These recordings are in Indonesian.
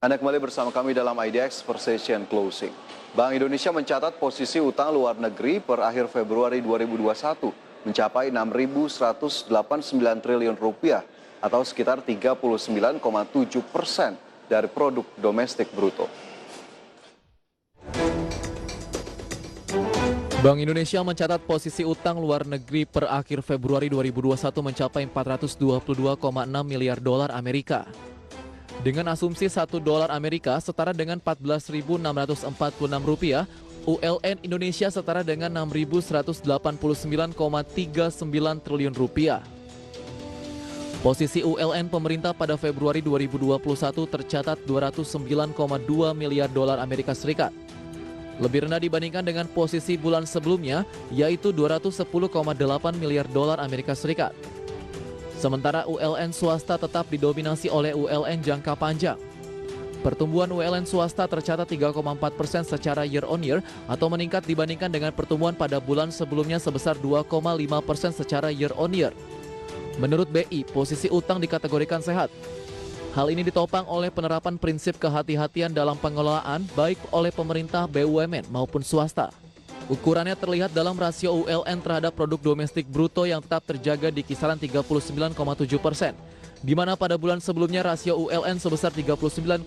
Anda kembali bersama kami dalam IDX Session Closing. Bank Indonesia mencatat posisi utang luar negeri per akhir Februari 2021 mencapai 6.189 triliun rupiah atau sekitar 39,7% dari produk domestik bruto. Bank Indonesia mencatat posisi utang luar negeri per akhir Februari 2021 mencapai 422,6 miliar dolar Amerika. Dengan asumsi $1 Amerika setara dengan 14.646 rupiah, ULN Indonesia setara dengan 6.189,39 triliun rupiah. Posisi ULN pemerintah pada Februari 2021 tercatat 209,2 miliar dolar Amerika Serikat. Lebih rendah dibandingkan dengan posisi bulan sebelumnya, yaitu 210,8 miliar dolar Amerika Serikat. Sementara ULN swasta tetap didominasi oleh ULN jangka panjang. Pertumbuhan ULN swasta tercatat 3,4% secara year on year atau meningkat dibandingkan dengan pertumbuhan pada bulan sebelumnya sebesar 2,5% secara year on year. Menurut BI, posisi utang dikategorikan sehat. Hal ini ditopang oleh penerapan prinsip kehati-hatian dalam pengelolaan baik oleh pemerintah, BUMN maupun swasta. Ukurannya terlihat dalam rasio ULN terhadap produk domestik bruto yang tetap terjaga di kisaran 39,7%, di mana pada bulan sebelumnya rasio ULN sebesar 39,6%.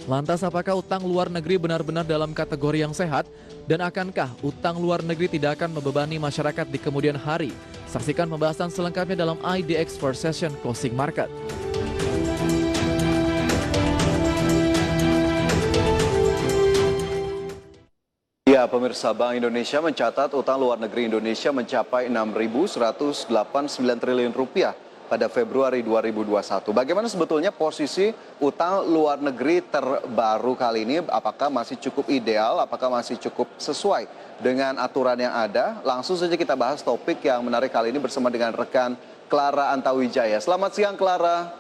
Lantas apakah utang luar negeri benar-benar dalam kategori yang sehat? Dan akankah utang luar negeri tidak akan membebani masyarakat di kemudian hari? Saksikan pembahasan selengkapnya dalam IDX Session Closing Market. Ya, pemirsa, Bank Indonesia mencatat utang luar negeri Indonesia mencapai 6.189 triliun rupiah pada Februari 2021. Bagaimana sebetulnya posisi utang luar negeri terbaru kali ini? Apakah masih cukup ideal? Apakah masih cukup sesuai dengan aturan yang ada? Langsung saja kita bahas topik yang menarik kali ini bersama dengan rekan Clara Antawijaya. Selamat siang, Clara.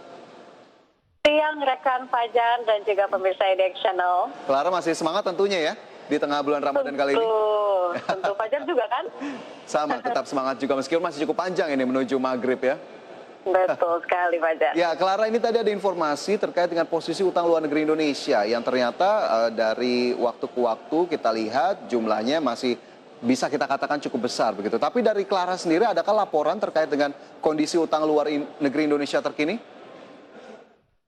Siang rekan Fajar dan juga pemirsa IDX Channel. Clara masih semangat tentunya ya di tengah bulan Ramadan kali ini. Tentu Fajar juga kan? Sama, tetap semangat juga meskipun masih cukup panjang ini menuju maghrib ya. Betul sekali Fajar. Ya, Clara, ini tadi ada informasi terkait dengan posisi utang luar negeri Indonesia yang ternyata dari waktu ke waktu kita lihat jumlahnya masih bisa kita katakan cukup besar begitu. Tapi dari Clara sendiri, adakah laporan terkait dengan kondisi utang luar negeri Indonesia terkini?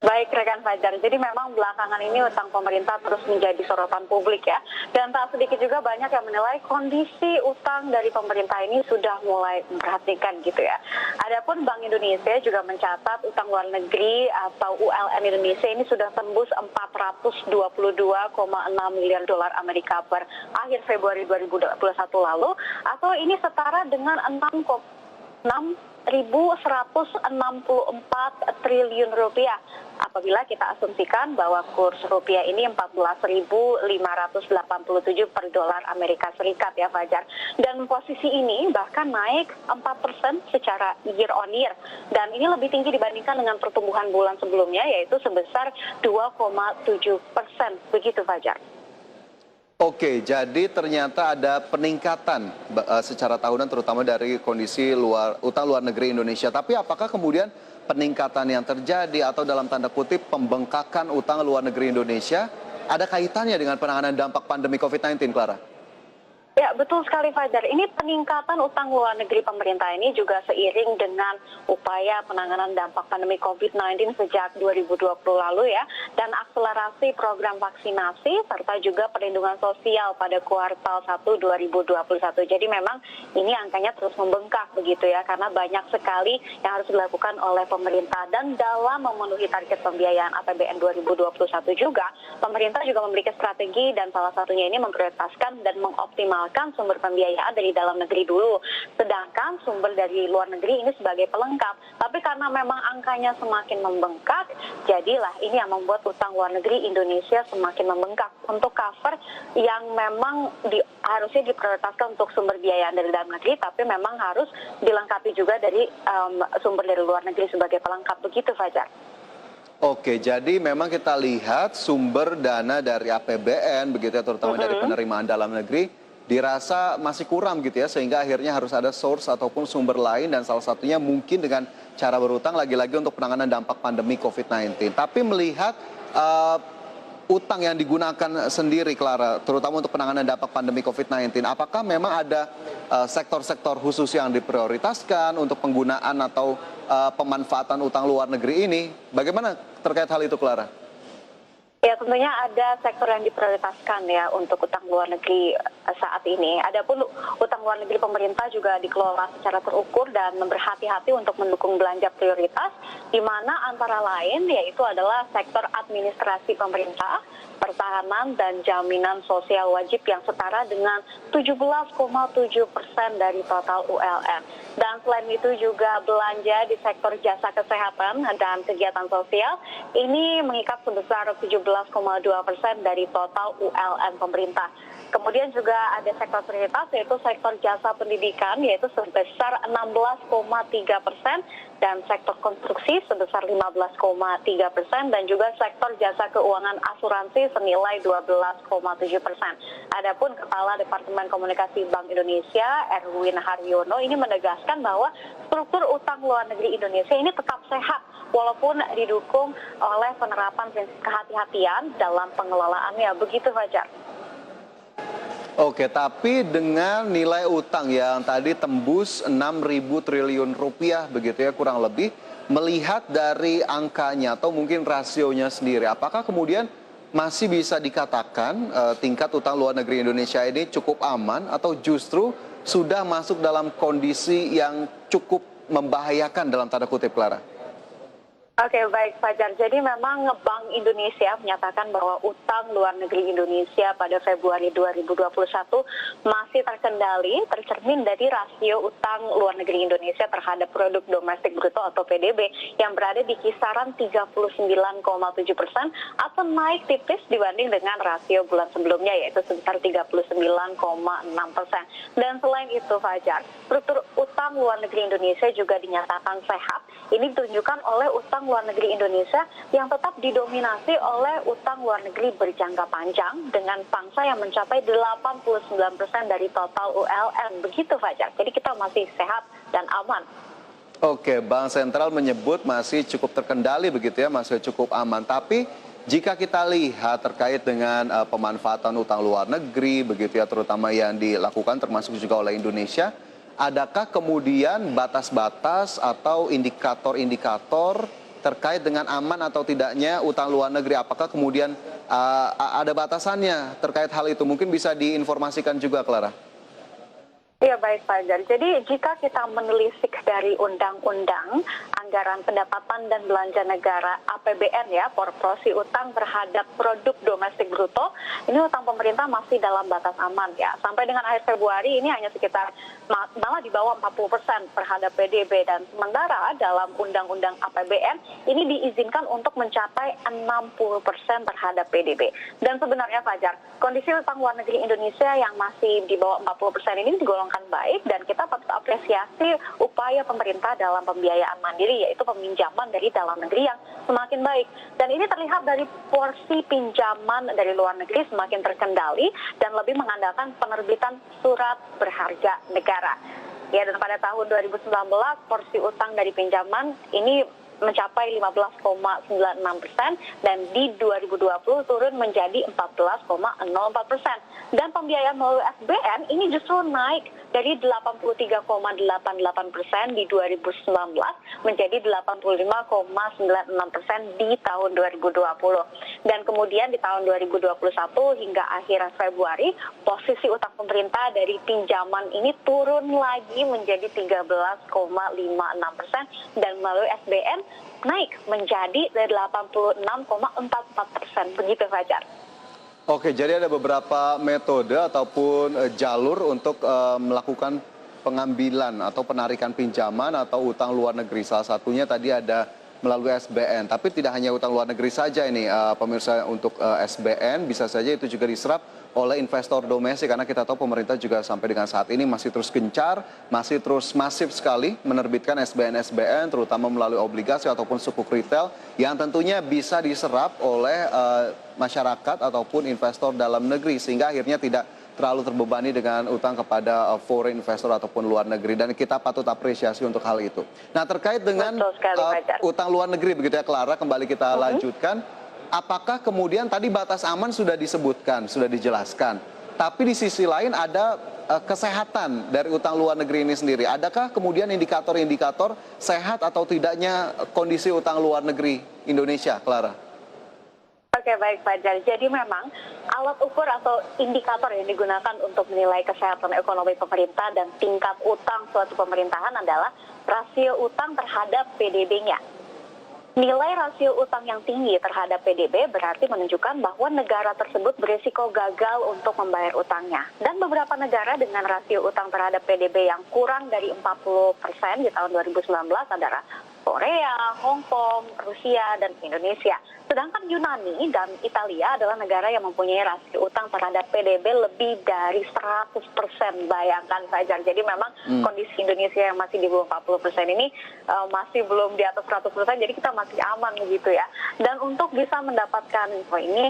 Baik rekan Fajar, jadi memang belakangan ini utang pemerintah terus menjadi sorotan publik ya. Dan tak sedikit juga banyak yang menilai kondisi utang dari pemerintah ini sudah mulai memperhatikan gitu ya. Adapun Bank Indonesia juga mencatat utang luar negeri atau ULN Indonesia ini sudah tembus 422,6 miliar dolar Amerika per akhir Februari 2021 lalu, atau ini setara dengan 6.164 triliun rupiah. Apabila kita asumsikan bahwa kurs rupiah ini 14.587 per dolar Amerika Serikat ya Fajar. Dan posisi ini bahkan naik 4% secara year on year. Dan ini lebih tinggi dibandingkan dengan pertumbuhan bulan sebelumnya yaitu sebesar 2,7%. Begitu Fajar. Oke, jadi ternyata ada peningkatan secara tahunan terutama dari kondisi utang luar negeri Indonesia. Tapi apakah kemudian peningkatan yang terjadi atau dalam tanda kutip pembengkakan utang luar negeri Indonesia ada kaitannya dengan penanganan dampak pandemi COVID-19, Clara? Ya, betul sekali Fajar. Ini peningkatan utang luar negeri pemerintah ini juga seiring dengan upaya penanganan dampak pandemi COVID-19 sejak 2020 lalu ya. Dan akselerasi program vaksinasi serta juga perlindungan sosial pada kuartal 1 2021. Jadi memang ini angkanya terus membengkak begitu ya. Karena banyak sekali yang harus dilakukan oleh pemerintah. Dan dalam memenuhi target pembiayaan APBN 2021 juga, pemerintah juga memiliki strategi dan salah satunya ini memprioritaskan dan mengoptimalkan sumber pembiayaan dari dalam negeri dulu. Sedangkan sumber dari luar negeri ini sebagai pelengkap. Tapi karena memang angkanya semakin membengkak, jadilah ini yang membuat utang luar negeri Indonesia semakin membengkak untuk cover yang memang harusnya diprioritaskan untuk sumber biayaan dari dalam negeri, tapi memang harus dilengkapi juga dari sumber dari luar negeri sebagai pelengkap. Begitu Fajar. Oke, jadi memang kita lihat sumber dana dari APBN begitu ya, terutama dari penerimaan dalam negeri dirasa masih kurang gitu ya, sehingga akhirnya harus ada source ataupun sumber lain dan salah satunya mungkin dengan cara berutang lagi-lagi untuk penanganan dampak pandemi COVID-19. Tapi melihat uh, utang yang digunakan sendiri, Clara, terutama untuk penanganan dampak pandemi COVID-19, apakah memang ada sektor-sektor khusus yang diprioritaskan untuk penggunaan atau pemanfaatan utang luar negeri ini? Bagaimana terkait hal itu, Clara? Ya, tentunya ada sektor yang diprioritaskan ya untuk utang luar negeri saat ini. Adapun utang luar negeri pemerintah juga dikelola secara terukur dan berhati-hati untuk mendukung belanja prioritas, di mana antara lain yaitu adalah sektor administrasi pemerintah, pertahanan, dan jaminan sosial wajib yang setara dengan 17,7% dari total ULN. Dan selain itu juga belanja di sektor jasa kesehatan dan kegiatan sosial ini mengikat sebesar 17,2% dari total ULN pemerintah. Kemudian juga ada sektor prioritas yaitu sektor jasa pendidikan yaitu sebesar 16,3% dan sektor konstruksi sebesar 15,3% dan juga sektor jasa keuangan asuransi senilai 12,7%. Adapun Kepala Departemen Komunikasi Bank Indonesia Erwin Haryono ini menegaskan bahwa struktur utang luar negeri Indonesia ini tetap sehat walaupun didukung oleh penerapan prinsip kehati-hatian dalam pengelolaannya. Begitu, Fajar. Oke, tapi dengan nilai utang yang tadi tembus 6.000 triliun rupiah begitu ya kurang lebih, melihat dari angkanya atau mungkin rasionya sendiri, apakah kemudian masih bisa dikatakan tingkat utang luar negeri Indonesia ini cukup aman atau justru sudah masuk dalam kondisi yang cukup membahayakan dalam tanda kutip, Clara? Oke, baik Fajar. Jadi memang Bank Indonesia menyatakan bahwa utang luar negeri Indonesia pada Februari 2021 masih terkendali, tercermin dari rasio utang luar negeri Indonesia terhadap produk domestik bruto atau PDB yang berada di kisaran 39,7% atau naik tipis dibanding dengan rasio bulan sebelumnya yaitu sebesar 39,6%. Dan selain itu Fajar, struktur utang luar negeri Indonesia juga dinyatakan sehat. Ini ditunjukkan oleh utang luar negeri Indonesia yang tetap didominasi oleh utang luar negeri berjangka panjang dengan pangsa yang mencapai 89% dari total ULN. Begitu Fajar. Jadi kita masih sehat dan aman. Oke, Bank Sentral menyebut masih cukup terkendali begitu ya, masih cukup aman. Tapi jika kita lihat terkait dengan pemanfaatan utang luar negeri begitu ya, terutama yang dilakukan termasuk juga oleh Indonesia, adakah kemudian batas-batas atau indikator-indikator terkait dengan aman atau tidaknya utang luar negeri? Apakah kemudian ada batasannya terkait hal itu? Mungkin bisa diinformasikan juga, Clara. Iya, baik Fajar. Jadi jika kita menelisik dari Undang-Undang Anggaran Pendapatan dan Belanja Negara APBN ya, proporsi utang terhadap produk domestik bruto, ini utang pemerintah masih dalam batas aman ya. Sampai dengan akhir Februari ini hanya sekitar malah di bawah 40% terhadap PDB, dan sementara dalam Undang-Undang APBN ini diizinkan untuk mencapai 60% terhadap PDB. Dan sebenarnya Fajar, kondisi utang luar negeri Indonesia yang masih di bawah 40% ini digolongkan baik dan kita patut apresiasi upaya pemerintah dalam pembiayaan mandiri yaitu peminjaman dari dalam negeri yang semakin baik. Dan ini terlihat dari porsi pinjaman dari luar negeri semakin terkendali dan lebih mengandalkan penerbitan surat berharga negara. Ya, dan pada tahun 2019 porsi utang dari pinjaman ini mencapai 15,96% dan di 2020 turun menjadi 14,04%. Dan pembiayaan melalui SBN ini justru naik dari 83,88% di 2019 menjadi 85,96% di tahun 2020. Dan kemudian di tahun 2021 hingga akhir Februari, posisi utang pemerintah dari pinjaman ini turun lagi menjadi 13,56% dan melalui SBN naik menjadi 86,44%. Begitu Fajar. Oke, jadi ada beberapa metode ataupun jalur untuk melakukan pengambilan atau penarikan pinjaman atau utang luar negeri. Salah satunya tadi ada melalui SBN. Tapi tidak hanya utang luar negeri saja ini, pemirsa, untuk SBN bisa saja itu juga diserap oleh investor domestik, karena kita tahu pemerintah juga sampai dengan saat ini masih terus gencar, masih terus masif sekali menerbitkan SBN-SBN terutama melalui obligasi ataupun sukuk retail yang tentunya bisa diserap oleh masyarakat ataupun investor dalam negeri sehingga akhirnya tidak terlalu terbebani dengan utang kepada foreign investor ataupun luar negeri, dan kita patut apresiasi untuk hal itu. Nah, terkait dengan utang luar negeri begitu ya, Clara, kembali kita lanjutkan. apakah kemudian tadi batas aman sudah disebutkan, sudah dijelaskan, tapi di sisi lain ada kesehatan dari utang luar negeri ini sendiri. Adakah kemudian indikator-indikator sehat atau tidaknya kondisi utang luar negeri Indonesia, Clara? Oke, baik Fajar. Jadi memang alat ukur atau indikator yang digunakan untuk menilai kesehatan ekonomi pemerintah dan tingkat utang suatu pemerintahan adalah rasio utang terhadap PDB-nya. Nilai rasio utang yang tinggi terhadap PDB berarti menunjukkan bahwa negara tersebut berisiko gagal untuk membayar utangnya. Dan beberapa negara dengan rasio utang terhadap PDB yang kurang dari 40% di tahun 2019 adalah Korea, Hong Kong, Rusia, dan Indonesia. Sedangkan Yunani dan Italia adalah negara yang mempunyai rasio utang terhadap PDB lebih dari 100%. Bayangkan saja. Jadi memang kondisi Indonesia yang masih di bawah 40% ini masih belum di atas 100%, jadi kita masih aman begitu ya. Dan untuk bisa mendapatkan ini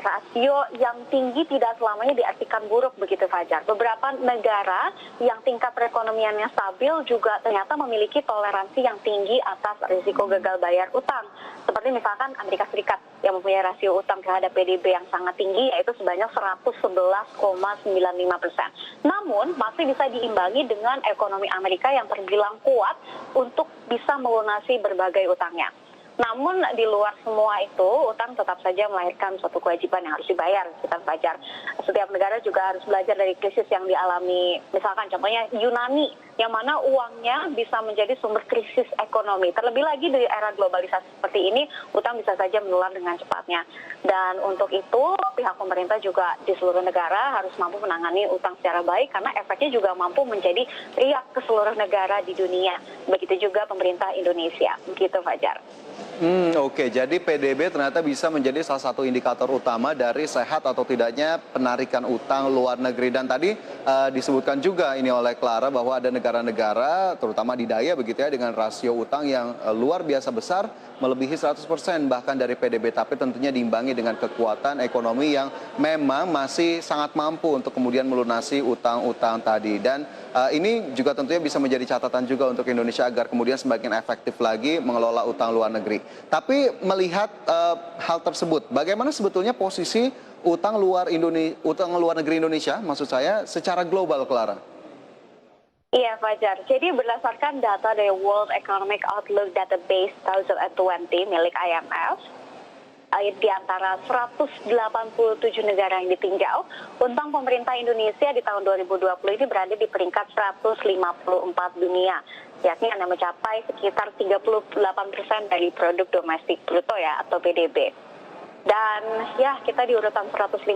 rasio yang tinggi tidak selamanya diartikan buruk begitu Fajar. Beberapa negara yang tingkat perekonomiannya stabil juga ternyata memiliki toleransi yang tinggi atas risiko gagal bayar utang. Seperti misalkan Amerika Serikat yang mempunyai rasio utang terhadap PDB yang sangat tinggi, yaitu sebanyak 111,95%. Namun masih bisa diimbangi dengan ekonomi Amerika yang terbilang kuat untuk bisa melunasi berbagai utangnya. Namun di luar semua itu, utang tetap saja melahirkan suatu kewajiban yang harus dibayar, kita Fajar. Setiap negara juga harus belajar dari krisis yang dialami, misalkan contohnya Yunani, yang mana uangnya bisa menjadi sumber krisis ekonomi. Terlebih lagi di era globalisasi seperti ini, utang bisa saja menular dengan cepatnya. Dan untuk itu, pihak pemerintah juga di seluruh negara harus mampu menangani utang secara baik, karena efeknya juga mampu menjadi riak ke seluruh negara di dunia. Begitu juga pemerintah Indonesia. Begitu Fajar. Oke, jadi PDB ternyata bisa menjadi salah satu indikator utama dari sehat atau tidaknya penarikan utang luar negeri. Dan tadi disebutkan juga ini oleh Clara bahwa ada negara-negara, terutama di Daya begitu ya, dengan rasio utang yang luar biasa besar, melebihi 100% bahkan dari PDB. Tapi tentunya diimbangi dengan kekuatan ekonomi yang memang masih sangat mampu untuk kemudian melunasi utang-utang tadi. Dan ini juga tentunya bisa menjadi catatan juga untuk Indonesia agar kemudian semakin efektif lagi mengelola utang luar negeri. Tapi melihat hal tersebut, bagaimana sebetulnya posisi utang luar negeri Indonesia, maksud saya, secara global, Clara? Iya Fajar, jadi berdasarkan data dari World Economic Outlook Database 2020 milik IMF, di antara 187 negara yang ditinjau, utang pemerintah Indonesia di tahun 2020 ini berada di peringkat 154 dunia, yakni yang mencapai sekitar 38% dari produk domestik bruto ya, atau PDB. Dan ya, kita di urutan 154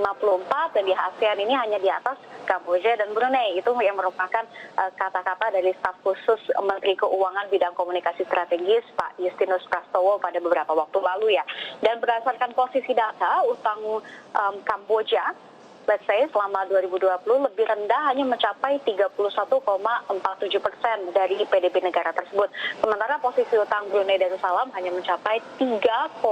dan di ASEAN ini hanya di atas Kamboja dan Brunei. Itu yang merupakan kata-kata dari staf khusus Menteri Keuangan bidang komunikasi strategis Pak Justinus Prastowo pada beberapa waktu lalu ya. Dan berdasarkan posisi data, utang Kamboja let's say selama 2020 lebih rendah hanya mencapai 31,47% dari PDB negara tersebut. Sementara posisi utang Brunei Darussalam hanya mencapai 3,2%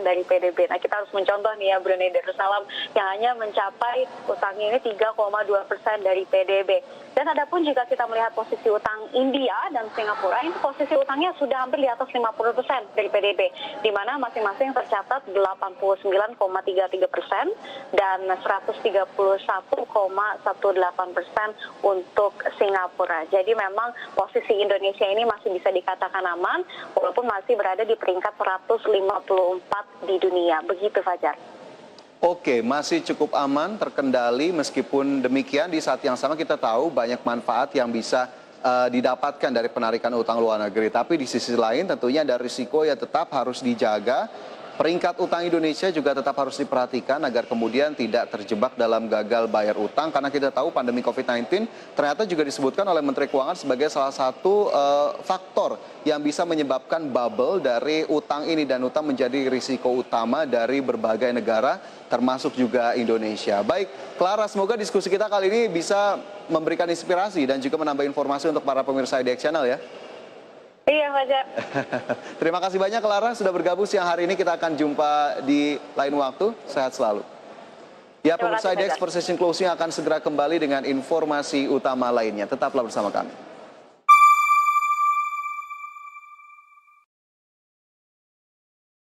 dari PDB. Nah, kita harus mencontoh nih ya Brunei Darussalam yang hanya mencapai utangnya ini 3,2% dari PDB. Dan adapun jika kita melihat posisi utang India dan Singapura, ini posisi utangnya sudah hampir di atas 50% dari PDB, di mana masing-masing tercatat 89,33% dan 131,18% untuk Singapura. Jadi memang posisi Indonesia ini masih bisa dikatakan aman, walaupun masih berada di peringkat 154 di dunia. Begitu Fajar. Oke, masih cukup aman, terkendali. Meskipun demikian, di saat yang sama kita tahu banyak manfaat yang bisa didapatkan dari penarikan utang luar negeri. Tapi di sisi lain tentunya ada risiko yang tetap harus dijaga. Peringkat utang Indonesia juga tetap harus diperhatikan agar kemudian tidak terjebak dalam gagal bayar utang. Karena kita tahu pandemi COVID-19 ternyata juga disebutkan oleh Menteri Keuangan sebagai salah satu faktor yang bisa menyebabkan bubble dari utang ini. Dan utang menjadi risiko utama dari berbagai negara termasuk juga Indonesia. Baik, Clara, semoga diskusi kita kali ini bisa memberikan inspirasi dan juga menambah informasi untuk para pemirsa IDX Channel ya. Iya, Fajar. Terima kasih banyak Clara sudah bergabung siang hari ini. Kita akan jumpa di lain waktu. Sehat selalu. Ya, pemirsa IDX Precision Closing akan segera kembali dengan informasi utama lainnya. Tetaplah bersama kami.